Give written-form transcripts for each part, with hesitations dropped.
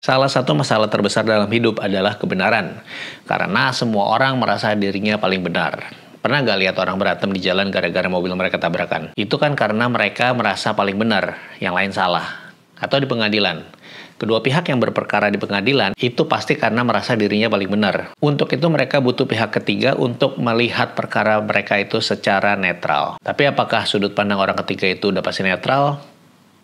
Salah satu masalah terbesar dalam hidup adalah kebenaran. Karena semua orang merasa dirinya paling benar. Pernah gak lihat orang berantem di jalan gara-gara mobil mereka tabrakan? Itu kan karena mereka merasa paling benar, yang lain salah. Atau di pengadilan. Kedua pihak yang berperkara di pengadilan itu pasti karena merasa dirinya paling benar. Untuk itu mereka butuh pihak ketiga untuk melihat perkara mereka itu secara netral. Tapi apakah sudut pandang orang ketiga itu udah pasti netral?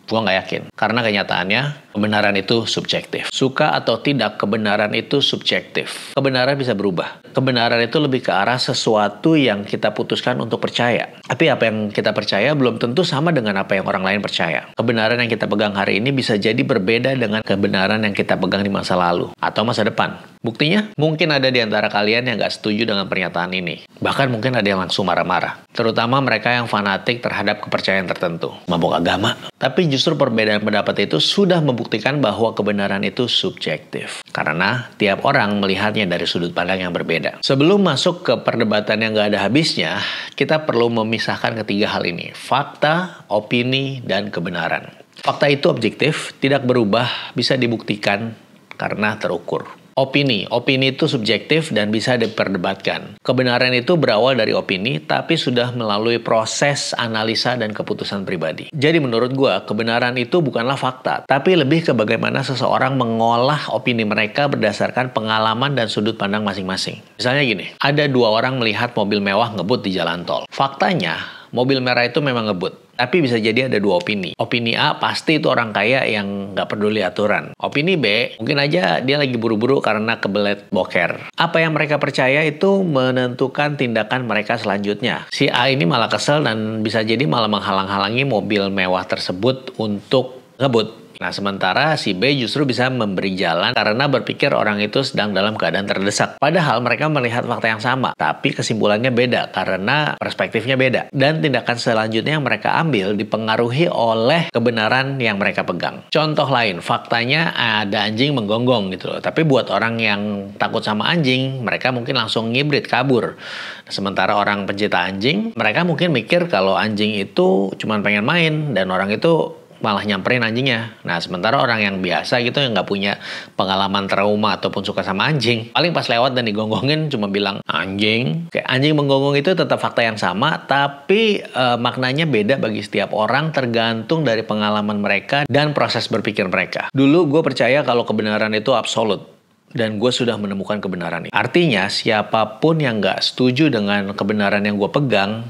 Gua nggak yakin. Karena kenyataannya, kebenaran itu subjektif. Suka atau tidak, kebenaran itu subjektif. Kebenaran bisa berubah. Kebenaran itu lebih ke arah sesuatu yang kita putuskan untuk percaya. Tapi apa yang kita percaya belum tentu sama dengan apa yang orang lain percaya. Kebenaran yang kita pegang hari ini bisa jadi berbeda dengan kebenaran yang kita pegang di masa lalu. Atau masa depan. Buktinya, mungkin ada di antara kalian yang nggak setuju dengan pernyataan ini. Bahkan mungkin ada yang langsung marah-marah. Terutama mereka yang fanatik terhadap kepercayaan tertentu. Mabuk agama. Tapi justru perbedaan pendapat itu sudah membuktikan bahwa kebenaran itu subjektif. Karena tiap orang melihatnya dari sudut pandang yang berbeda. Sebelum masuk ke perdebatan yang nggak ada habisnya, kita perlu memisahkan ketiga hal ini. Fakta, opini, dan kebenaran. Fakta itu objektif, tidak berubah, bisa dibuktikan karena terukur. Opini itu subjektif dan bisa diperdebatkan. Kebenaran itu berawal dari opini, tapi sudah melalui proses analisa dan keputusan pribadi. Jadi menurut gua, kebenaran itu bukanlah fakta, tapi lebih ke bagaimana seseorang mengolah opini mereka berdasarkan pengalaman dan sudut pandang masing-masing. Misalnya gini, ada dua orang melihat mobil mewah ngebut di jalan tol. Faktanya, mobil merah itu memang ngebut. Tapi bisa jadi ada dua opini. Opini A, pasti itu orang kaya yang nggak peduli aturan. Opini B, mungkin aja dia lagi buru-buru karena kebelet boker. Apa yang mereka percaya itu menentukan tindakan mereka selanjutnya. Si A ini malah kesel dan bisa jadi malah menghalang-halangi mobil mewah tersebut untuk ngebut. Nah, sementara si B justru bisa memberi jalan karena berpikir orang itu sedang dalam keadaan terdesak. Padahal mereka melihat fakta yang sama, tapi kesimpulannya beda karena perspektifnya beda. Dan tindakan selanjutnya yang mereka ambil dipengaruhi oleh kebenaran yang mereka pegang. Contoh lain, faktanya ada anjing menggonggong gitu loh. Tapi buat orang yang takut sama anjing, mereka mungkin langsung ngibrit, kabur. Sementara orang pencinta anjing, mereka mungkin mikir kalau anjing itu cuma pengen main dan orang itu malah nyamperin anjingnya. Nah, sementara orang yang biasa gitu yang nggak punya pengalaman trauma ataupun suka sama anjing, paling pas lewat dan digonggongin cuma bilang anjing. Kayak anjing menggonggong itu tetap fakta yang sama, tapi maknanya beda bagi setiap orang tergantung dari pengalaman mereka dan proses berpikir mereka. Dulu gue percaya kalau kebenaran itu absolut. Dan gue sudah menemukan kebenaran ini. Artinya siapapun yang nggak setuju dengan kebenaran yang gue pegang,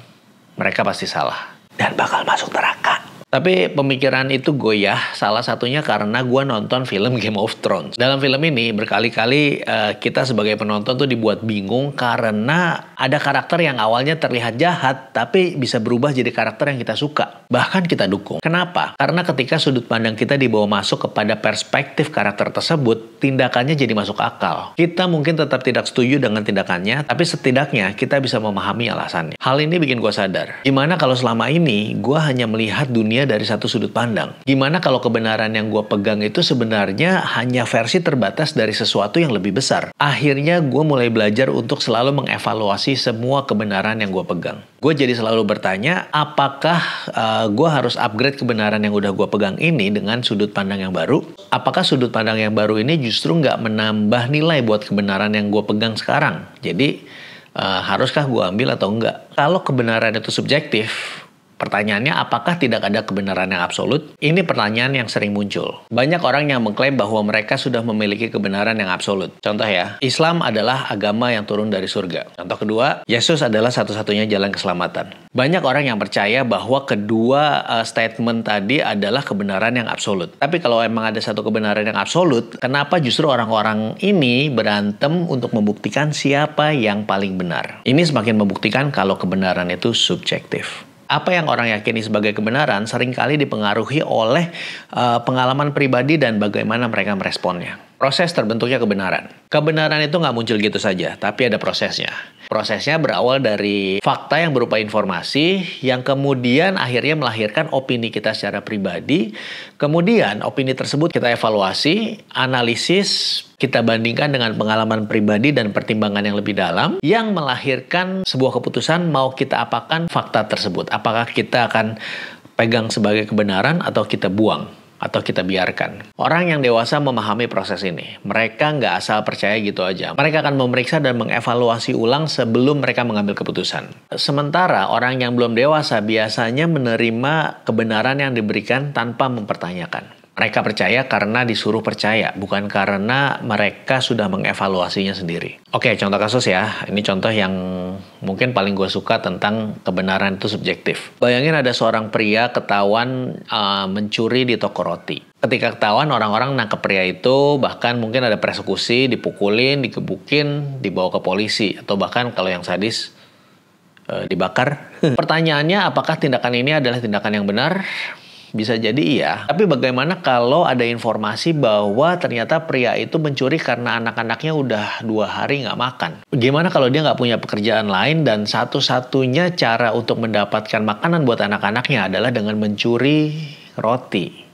mereka pasti salah. Dan bakal masuk neraka. Tapi pemikiran itu goyah, salah satunya karena gue nonton film Game of Thrones. Dalam film ini berkali-kali kita sebagai penonton tuh dibuat bingung karena ada karakter yang awalnya terlihat jahat, tapi bisa berubah jadi karakter yang kita suka. Bahkan kita dukung. Kenapa? Karena ketika sudut pandang kita dibawa masuk kepada perspektif karakter tersebut, tindakannya jadi masuk akal. Kita mungkin tetap tidak setuju dengan tindakannya, tapi setidaknya kita bisa memahami alasannya. Hal ini bikin gue sadar. Gimana kalau selama ini gue hanya melihat dunia dari satu sudut pandang? Gimana kalau kebenaran yang gue pegang itu sebenarnya hanya versi terbatas dari sesuatu yang lebih besar? Akhirnya gue mulai belajar untuk selalu mengevaluasi semua kebenaran yang gue pegang. Gue jadi selalu bertanya, apakah gue harus upgrade kebenaran yang udah gue pegang ini dengan sudut pandang yang baru? Apakah sudut pandang yang baru ini justru nggak menambah nilai buat kebenaran yang gue pegang sekarang? Jadi, haruskah gue ambil atau enggak? Kalau kebenaran itu subjektif, pertanyaannya, apakah tidak ada kebenaran yang absolut? Ini pertanyaan yang sering muncul. Banyak orang yang mengklaim bahwa mereka sudah memiliki kebenaran yang absolut. Contoh ya, Islam adalah agama yang turun dari surga. Contoh kedua, Yesus adalah satu-satunya jalan keselamatan. Banyak orang yang percaya bahwa kedua statement tadi adalah kebenaran yang absolut. Tapi kalau emang ada satu kebenaran yang absolut, kenapa justru orang-orang ini berantem untuk membuktikan siapa yang paling benar? Ini semakin membuktikan kalau kebenaran itu subjektif. Apa yang orang yakini sebagai kebenaran seringkali dipengaruhi oleh pengalaman pribadi dan bagaimana mereka meresponnya. Proses terbentuknya kebenaran. Kebenaran itu nggak muncul gitu saja, tapi ada prosesnya. Prosesnya berawal dari fakta yang berupa informasi yang kemudian akhirnya melahirkan opini kita secara pribadi. Kemudian opini tersebut kita evaluasi, analisis, kita bandingkan dengan pengalaman pribadi dan pertimbangan yang lebih dalam yang melahirkan sebuah keputusan mau kita apakan fakta tersebut. Apakah kita akan pegang sebagai kebenaran atau kita buang atau kita biarkan. Orang yang dewasa memahami proses ini. Mereka nggak asal percaya gitu aja. Mereka akan memeriksa dan mengevaluasi ulang sebelum mereka mengambil keputusan. Sementara orang yang belum dewasa biasanya menerima kebenaran yang diberikan tanpa mempertanyakan. Mereka percaya karena disuruh percaya, bukan karena mereka sudah mengevaluasinya sendiri. Oke, contoh kasus ya. Ini contoh yang mungkin paling gue suka tentang kebenaran itu subjektif. Bayangin ada seorang pria ketahuan mencuri di toko roti. Ketika ketahuan, orang-orang nangkep pria itu, bahkan mungkin ada persekusi, dipukulin, digebukin, dibawa ke polisi. Atau bahkan kalau yang sadis, dibakar. Pertanyaannya, apakah tindakan ini adalah tindakan yang benar? Bisa jadi iya. Tapi bagaimana kalau ada informasi bahwa ternyata pria itu mencuri karena anak-anaknya udah 2 hari nggak makan? Gimana kalau dia nggak punya pekerjaan lain dan satu-satunya cara untuk mendapatkan makanan buat anak-anaknya adalah dengan mencuri roti?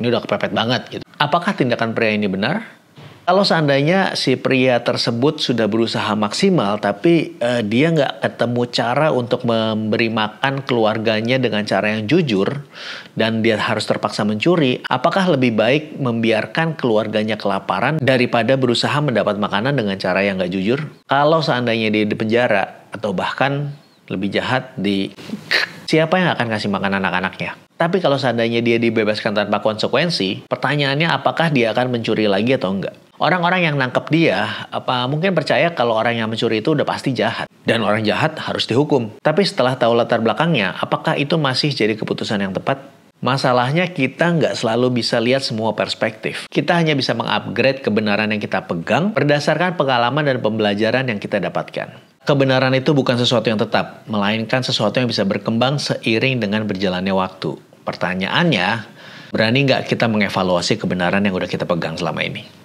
Ini udah kepepet banget gitu. Apakah tindakan pria ini benar? Kalau seandainya si pria tersebut sudah berusaha maksimal, tapi dia nggak ketemu cara untuk memberi makan keluarganya dengan cara yang jujur, dan dia harus terpaksa mencuri, apakah lebih baik membiarkan keluarganya kelaparan daripada berusaha mendapat makanan dengan cara yang nggak jujur? Kalau seandainya dia di penjara, atau bahkan lebih jahat, siapa yang akan kasih makan anak-anaknya? Tapi kalau seandainya dia dibebaskan tanpa konsekuensi, pertanyaannya apakah dia akan mencuri lagi atau enggak? Orang-orang yang nangkep dia, mungkin percaya kalau orang yang mencuri itu udah pasti jahat. Dan orang jahat harus dihukum. Tapi setelah tahu latar belakangnya, apakah itu masih jadi keputusan yang tepat? Masalahnya kita nggak selalu bisa lihat semua perspektif. Kita hanya bisa mengupgrade kebenaran yang kita pegang berdasarkan pengalaman dan pembelajaran yang kita dapatkan. Kebenaran itu bukan sesuatu yang tetap, melainkan sesuatu yang bisa berkembang seiring dengan berjalannya waktu. Pertanyaannya, berani nggak kita mengevaluasi kebenaran yang udah kita pegang selama ini?